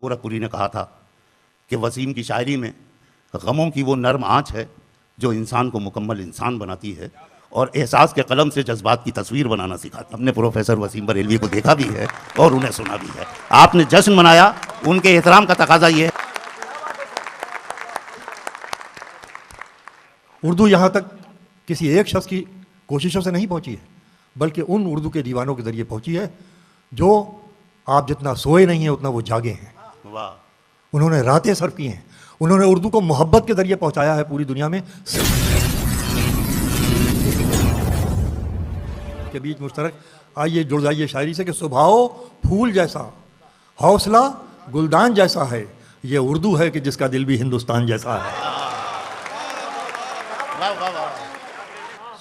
گورکھپوری نے کہا تھا کہ وسیم کی شاعری میں غموں کی وہ نرم آنچ ہے جو انسان کو مکمل انسان بناتی ہے اور احساس کے قلم سے جذبات کی تصویر بنانا سکھاتی ہے۔ ہم نے پروفیسر وسیم بریلوی کو دیکھا بھی ہے اور انہیں سنا بھی ہے۔ آپ نے جشن منایا، ان کے احترام کا تقاضا یہ ہے۔ اردو یہاں تک کسی ایک شخص کی کوششوں سے نہیں پہنچی ہے، بلکہ ان اردو کے دیوانوں کے ذریعے پہنچی ہے جو آپ جتنا سوئے نہیں ہیں اتنا وہ جاگے ہیں۔ واہ، انہوں نے راتیں صرف کی ہیں، انہوں نے اردو کو محبت کے ذریعے پہنچایا ہے پوری دنیا میں۔ کے بیچ مشترک آئیے جڑ جائیے شاعری سے کہ صبحاؤ پھول جیسا، حوصلہ گلدان جیسا ہے، یہ اردو ہے کہ جس کا دل بھی ہندوستان جیسا ہے۔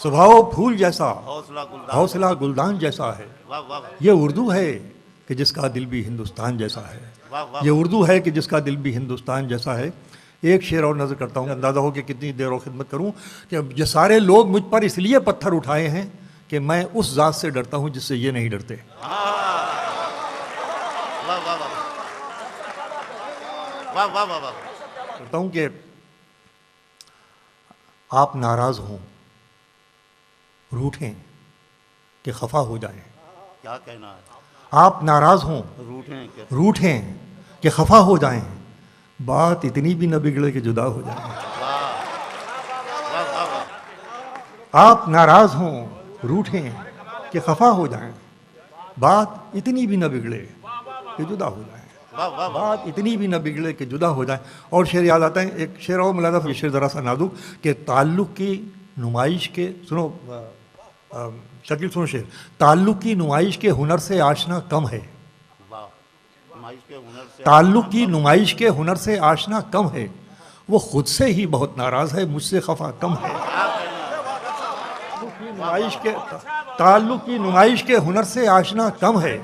صبحاؤ پھول جیسا، حوصلہ گلدان جیسا ہے، یہ اردو ہے کہ جس کا دل بھی ہندوستان جیسا ہے۔ یہ اردو ہے کہ جس کا دل بھی ہندوستان جیسا ہے۔ ایک شعر اور نظر کرتا ہوں، اندازہ ہو کہ کتنی دیر اور خدمت کروں، کہ یہ سارے لوگ مجھ پر اس لیے پتھر اٹھائے ہیں کہ میں اس ذات سے ڈرتا ہوں جس سے یہ نہیں ڈرتے۔ کرتا ہوں کہ آپ ناراض ہوں، روٹھیں کہ خفا ہو جائیں۔ کیا کہنا ہے؟ آپ ناراض ہوں، روٹھیں کہ خفا ہو جائیں، بات اتنی بھی نہ بگڑے کہ جدا ہو جائیں۔ آپ ناراض ہوں، روٹھیں کہ خفا ہو جائیں، بات اتنی بھی نہ بگڑے کہ جدا ہو جائیں، بات اتنی بھی نہ بگڑے کہ جدا ہو جائیں۔ اور شعر یاد آتا ہے، ایک شعر اور ملاحظہ، یہ شعر ذرا سا نازک، کہ تعلق کی نمائش کے، سنو شکیل سنو شعر، تعلق کی نمائش کے ہنر سے آشنا کم ہے، تعلق کی نمائش کے ہنر سے آشنا کم ہے، وہ خود سے ہی بہت ناراض ہے، مجھ سے خفا کم ہے۔ تعلق کی نمائش کے ہنر سے آشنا کم ہے،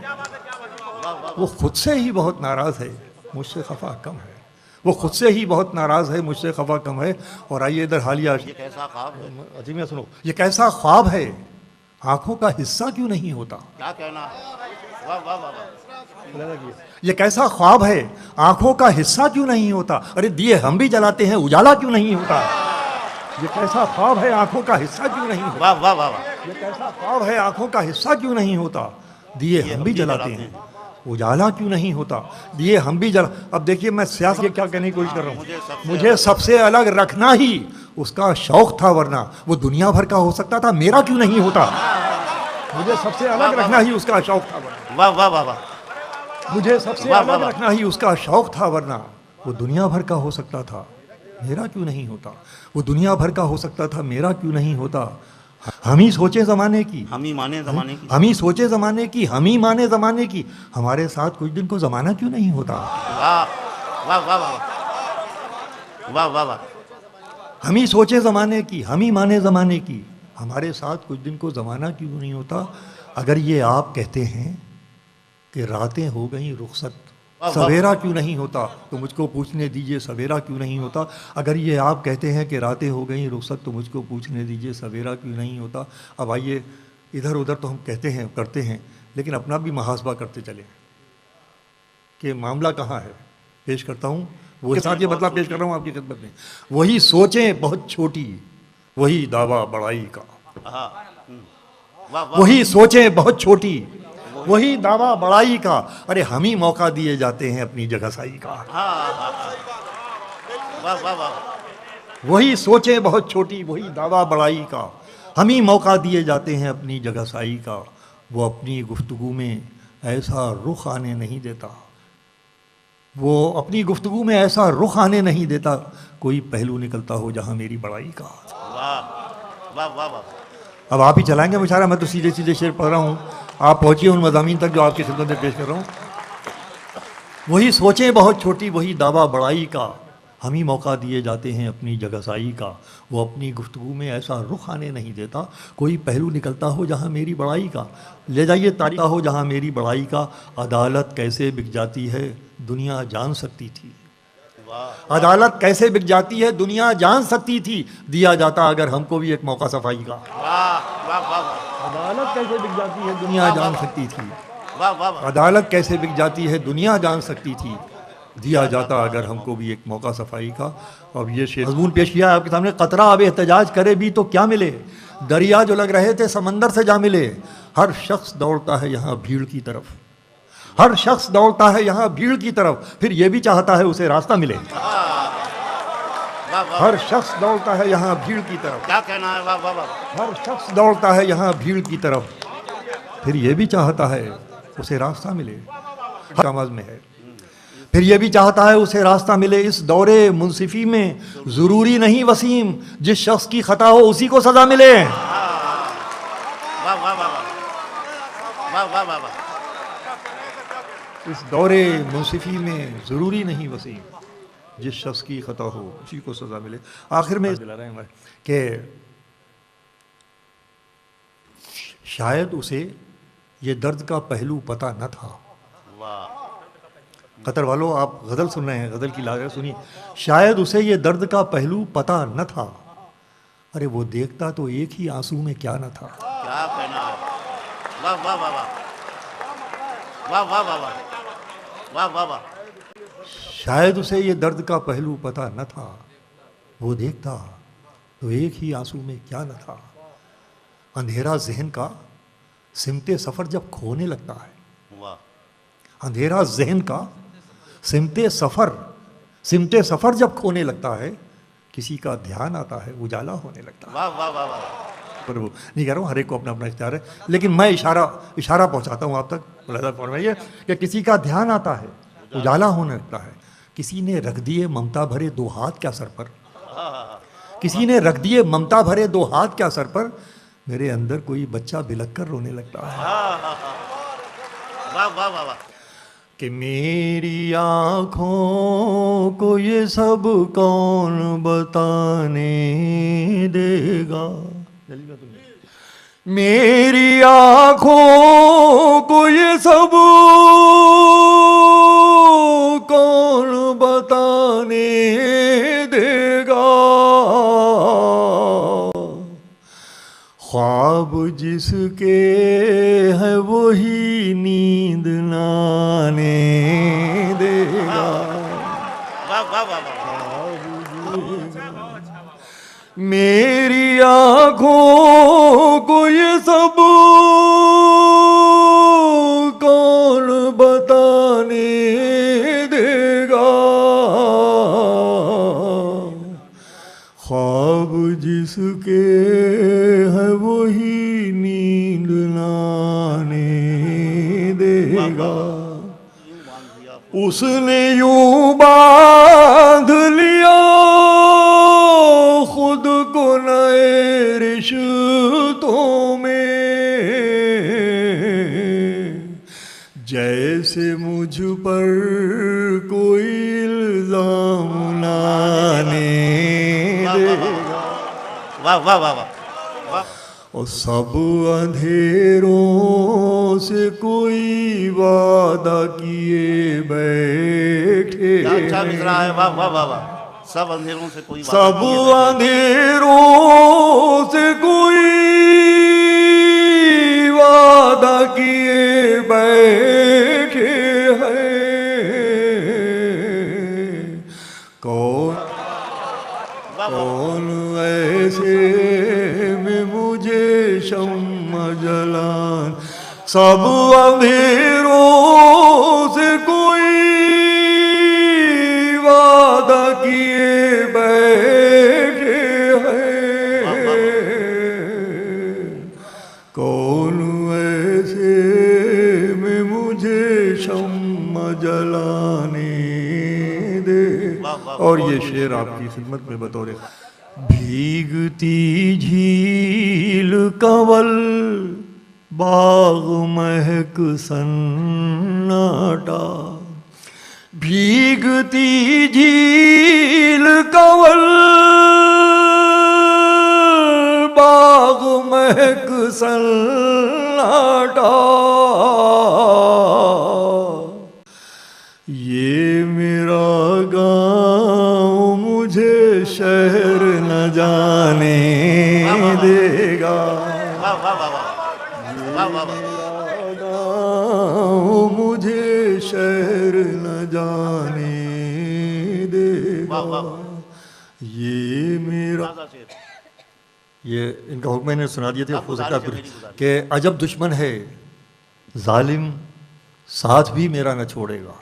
وہ خود سے ہی بہت ناراض ہے، مجھ سے خفا کم ہے، وہ خود سے ہی بہت ناراض ہے، مجھ سے خفا کم ہے۔ اور آئیے ادھر حالیہ، یہ کیسا خواب ہے؟ عظیمیہ سنو، یہ کیسا خواب ہے، آنکھوں کا حصہ کیوں نہیں ہوتا؟ کیا کہنا ہے؟ واہ واہ واہ، یہ کیسا خواب ہے، آنکھوں کا حصہ کیوں نہیں ہوتا؟ ارے دیے ہم بھی جلاتے ہیں، اجالا کیوں نہیں ہوتا؟ یہ کیسا خواب ہے، آنکھوں کا حصہ کیوں نہیں ہوتا؟ واہ واہ واہ، یہ کیسا خواب ہے، آنکھوں کا حصہ کیوں نہیں ہوتا؟ دیے ہم بھی جلاتے ہیں، اجالا کیوں نہیں ہوتا؟ دیے ہم بھی اب دیکھیے میں سیاست کیا کہنے کی کوشش کر رہا ہوں، مجھے سب سے الگ رکھنا ہی اس کا شوق تھا، ورنہ وہ دنیا بھر کا ہو سکتا تھا، میرا کیوں نہیں ہوتا؟ مجھے سب سے الگ رکھنا ہی اس کا شوق تھا، واہ واہ واہ واہ، مجھے سب سے الگ رکھنا ہی اس کا شوق تھا، ورنہ وہ دنیا بھر کا ہو سکتا تھا، میرا کیوں نہیں ہوتا؟ وہ دنیا بھر کا ہو سکتا تھا، میرا کیوں نہیں ہوتا؟ ہم ہی سوچے زمانے کی، ہم ہی مانے زمانے کی، ہم ہی سوچے زمانے کی، ہم ہی مانے زمانے کی، ہمارے ساتھ کچھ دن کو زمانہ کیوں نہیں ہوتا؟ واہ واہ واہ واہ واہ واہ واہ، ہم ہی سوچے زمانے کی، ہم ہی مانے زمانے کی، ہمارے ساتھ کچھ دن کو زمانہ کیوں نہیں ہوتا؟ اگر یہ آپ کہتے ہیں کہ راتیں ہو گئیں رخصت، سویرا کیوں نہیں ہوتا، تو مجھ کو پوچھنے دیجئے سویرا کیوں نہیں ہوتا؟ اگر یہ آپ کہتے ہیں کہ راتیں ہو گئیں رخصت، تو مجھ کو پوچھنے دیجئے سویرا کیوں نہیں ہوتا؟ اب آئیے ادھر ادھر تو ہم کہتے ہیں کرتے ہیں، لیکن اپنا بھی محاسبہ کرتے چلیں کہ معاملہ کہاں ہے۔ پیش کرتا ہوں، وہ کے ساتھ یہ مطلب پیش کر رہا ہوں آپ کی خدمت میں، وہی سوچیں بہت چھوٹی، وہی دعویٰ بڑائی کا، وہی سوچیں بہت چھوٹی، وہی دعویٰ بڑائی کا، ارے ہم ہی موقع دیے جاتے ہیں اپنی جگہ سائی کا۔ وہی سوچیں بہت چھوٹی، وہی دعویٰ بڑائی کا، ہم ہی موقع دیے جاتے ہیں اپنی جگہ سائی کا، وہ اپنی گفتگو میں ایسا رخ آنے نہیں دیتا، وہ اپنی گفتگو میں ایسا رخ آنے نہیں دیتا، کوئی پہلو نکلتا ہو جہاں میری بڑائی کا۔ اب آپ ہی چلائیں گے مشاعرہ، میں تو سیدھے سیدھے شعر پڑھ رہا ہوں، آپ پہنچیے ان مضامین تک جو آپ کی خدمت میں پیش کر رہا ہوں۔ وہی سوچیں بہت چھوٹی، وہی دعویٰ بڑائی کا، ہم ہی موقع دیے جاتے ہیں اپنی جگہ سائی کا، وہ اپنی گفتگو میں ایسا رخ آنے نہیں دیتا، کوئی پہلو نکلتا ہو جہاں میری بڑائی کا۔ لے جائیے تاریخ ہو جہاں میری بڑائی کا، عدالت کیسے بک جاتی ہے دنیا جان سکتی تھی، عدالت کیسے بک جاتی ہے دنیا جان سکتی تھی، دیا جاتا اگر ہم کو بھی ایک موقع صفائی کا۔ عدالت کیسے بک جاتی ہے دنیا جان سکتی تھی، عدالت کیسے بک جاتی ہے دنیا جان سکتی تھی، دیا جاتا اگر ہم کو بھی ایک موقع صفائی کا. اب یہ شعر مضمون پیش کیا ہے آپ کے سامنے. قطرہ اب احتجاج کرے بھی تو کیا ملے, دریا جو لگ رہے تھے سمندر سے جا ملے. ہر شخص دوڑتا ہے یہاں بھیڑ کی طرف, ہر شخص دوڑتا ہے یہاں بھیڑ کی طرف, پھر یہ بھی چاہتا ہے اسے راستہ ملے. ہر شخص دوڑتا ہے یہاں بھیڑ کی طرف, کیا کہنا ہے, واہ واہ واہ. ہر شخص دوڑتا ہے یہاں بھیڑ کی طرف, پھر یہ بھی چاہتا ہے اسے راستہ ملے. سمجھ میں ہے. پھر یہ بھی چاہتا ہے اسے راستہ ملے. اس دورے منصفی میں ضروری نہیں وسیم, جس شخص کی خطا ہو اسی کو سزا ملے. واہ واہ واہ واہ واہ واہ واہ. اس دورے منصفی میں ضروری نہیں وسیم, جس شخص کی خطا ہو اسی کو سزا ملے. آخر میں دلا رہے ہیں کہ شاید اسے یہ درد کا پہلو پتہ نہ تھا. قطر والوں آپ غزل سن رہے ہیں, غزل کی لاغر سنیے. شاید اسے یہ درد کا پہلو پتہ نہ تھا, ارے وہ دیکھتا تو ایک ہی آنسو میں کیا نہ تھا. کیا کہنا ہے, واہ واہ واہ واہ واہ واہ واہ واہ واہ واہ. شاید اسے یہ درد کا پہلو پتہ نہ تھا, وہ دیکھتا تو ایک ہی آنسو میں کیا نہ تھا. اندھیرا ذہن کا سمت سفر جب کھونے لگتا ہے, واہ. اندھیرا ذہن کا سمت سفر جب کھونے لگتا ہے, کسی کا دھیان آتا ہے اجالا ہونے لگتا ہے. واہ واہ واہ واہ. پر وہ نہیں کہہ رہا ہوں, ہر ایک کو اپنا اپنا اختیار ہے, لیکن میں اشارہ پہنچاتا ہوں آپ تک. ملاحظہ فرمائیے کہ کسی کا دھیان آتا ہے اجالا ہونے لگتا ہے. کسی نے رکھ دیے ممتا بھرے دو ہاتھ کیا سر پر, کسی نے رکھ دیے ممتا بھرے دو ہاتھ کیا سر پر, میرے اندر کوئی بچہ بلک کر رونے لگتا ہے. واہ واہ واہ واہ. کہ میری آنکھوں کو یہ سب کون بتانے دے گا, میری آنکھوں کو یہ سب کون بتانے دے گا, خواب جس کے ہے وہی نیند لانے دے گا. واہ واہ واہ واہ. میری آنکھوں کو یہ سب کون بتانے دے گا, خواب جس کے ہے وہی نیند لانے دے گا. اس نے یوں باندھ لیا خود کو نئے رشتوں میں, جیسے مجھ پر کوئی الزام لانے دے گا. واہ واہ واہ واہ. اور سب اندھیروں سے کوئی وعدہ کیے بیٹھے, کیا اچھا مصرع ہے, واہ واہ واہ واہ. سب اندھیروں سے کوئی وعدہ سب کیے بیٹھے. اندھیروں سے کوئی وعدہ کیے بیٹھے ہیں, کون ایسے میں مجھے شمع جلان. سب اندھیروں سے کوئی وعدہ کیے بیٹھے ہیں, کون ایسے میں مجھے شمع جلانے دے. اور یہ شعر آپ کی خدمت میں بطور بھیگتی جھیل کنول باغ مہک سناٹا, بھیگتی جھیل کنول باغ مہک سناٹا, یہ میرا گاؤں مجھے شہر نہ جانے دے گا. گاؤں مجھے شہر نہ جانے دے واہ گا واہ یہ میرا. تازہ شعر. یہ ان کا حکم میں نے سنا دیے تھے آپ گزارش ہے میری گزارش. کہ عجب دشمن ہے ظالم ساتھ بھی میرا نہ چھوڑے گا.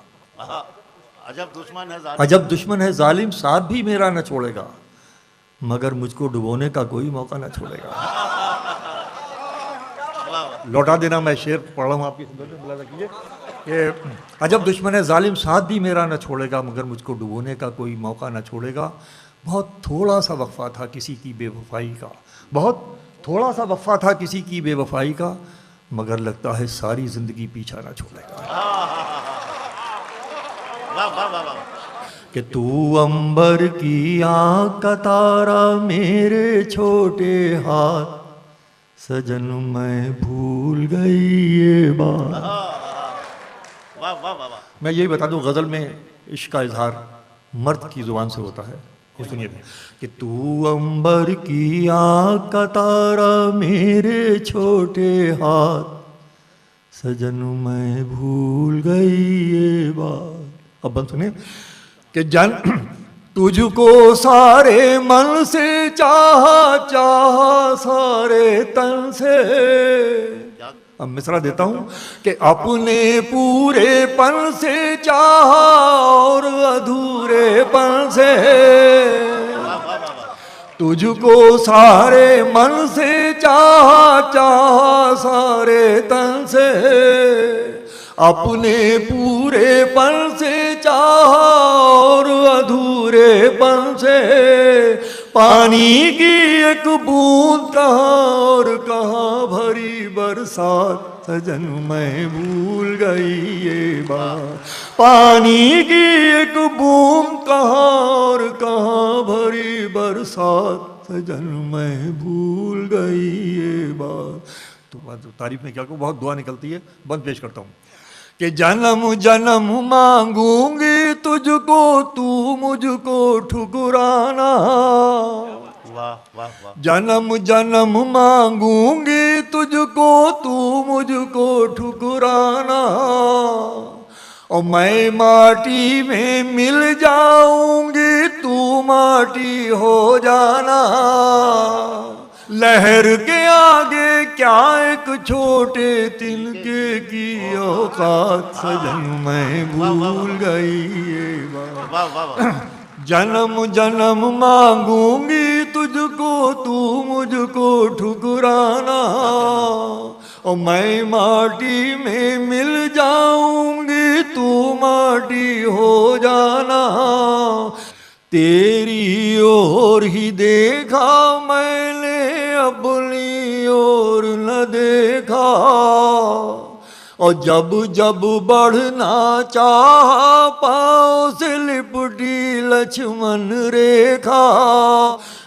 عجب دشمن ہے ظالم. عجب دشمن ہے ظالم ساتھ بھی میرا نہ چھوڑے گا مگر مجھ کو ڈبونے کا کوئی موقع نہ چھوڑے گا. لوٹا دینا میں شعر پڑھ رہا ہوں آپ کی خدمت میں ملاحظہ کیجیے کہ عجب دشمن ہے ظالم ساتھ بھی میرا نہ چھوڑے گا مگر مجھ کو ڈبونے کا کوئی موقع نہ چھوڑے گا. بہت تھوڑا سا وقفہ تھا کسی کی بے وفائی کا, بہت تھوڑا سا وقفہ تھا کسی کی بے وفائی کا مگر لگتا ہے ساری زندگی پیچھا نہ چھوڑے گا. واہ واہ واہ واہ. کہ تو عنبر کی آنکھ کا تارا میرے چھوٹے ہاتھ سجن میں بھول گئی یہ بات. واہ واہ واہ واہ. میں یہی بتا دوں غزل میں عشق کا اظہار مرد کی زبان سے ہوتا ہے. یہ سنیے کہ تو عنبر کی آنکھ کا تارا میرے چھوٹے ہاتھ سجن میں بھول گئی یہ بات. اب بند سنیں کہ جن تجھ کو سارے من سے چاہا چاہا سارے تن سے. اب مصرع دیتا ہوں کہ اپنے پورے پن سے چاہا اور ادھورے پن سے. تجھ کو سارے من سے چاہا چاہا سارے تن سے اپنے پورے پن سے چاہا اور ادھورے پن سے. پانی کی ایک بوند کہاں اور کہاں بھری برسات سجن میں بھول گئی یہ بات. پانی کی ایک بوند کہاں اور کہاں بھری برسات سجن میں بھول گئی یہ بات. تو تعریف میں کیا کہوں, بہت دعا نکلتی ہے. بند پیش کرتا ہوں کہ جنم جنم مانگوں گی تجھ کو تو مجھ کو ٹھکرانا. واہ واہ واہ. جنم جنم مانگوں گی تجھ کو تو مجھ کو ٹھکرانا اور میں ماٹی میں مل جاؤں گی تو ماٹی ہو جانا. لہر کے آگے کیا ایک چھوٹے تنکے کی اوقات سجن میں بھول گئی یہ بات. واہ واہ واہ. جنم جنم مانگوں گی تجھ کو تو مجھ کو ٹھکرانا اور میں ماٹی میں مل جاؤں گی تو ماٹی ہو جانا. تیری اور ہی دیکھا میں نے اپنی اور نہ دیکھا اور جب جب بڑھنا چاہا پاؤں سے لپٹی لچھمن ریکھا.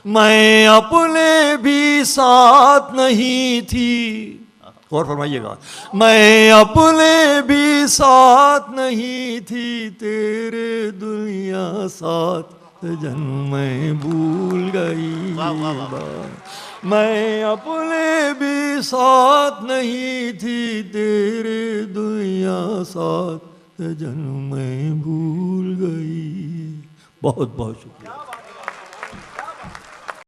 میں اپنے بھی ساتھ نہیں تھی, غور فرمائیے گا, میں اپنے بھی ساتھ نہیں تھی تیرے دنیا ساتھ سجن میں بھول گئی بات. میں اپنے بھی ساتھ نہیں تھی تیرے دنیا ساتھ سجن میں بھول گئی. بہت بہت شکریہ.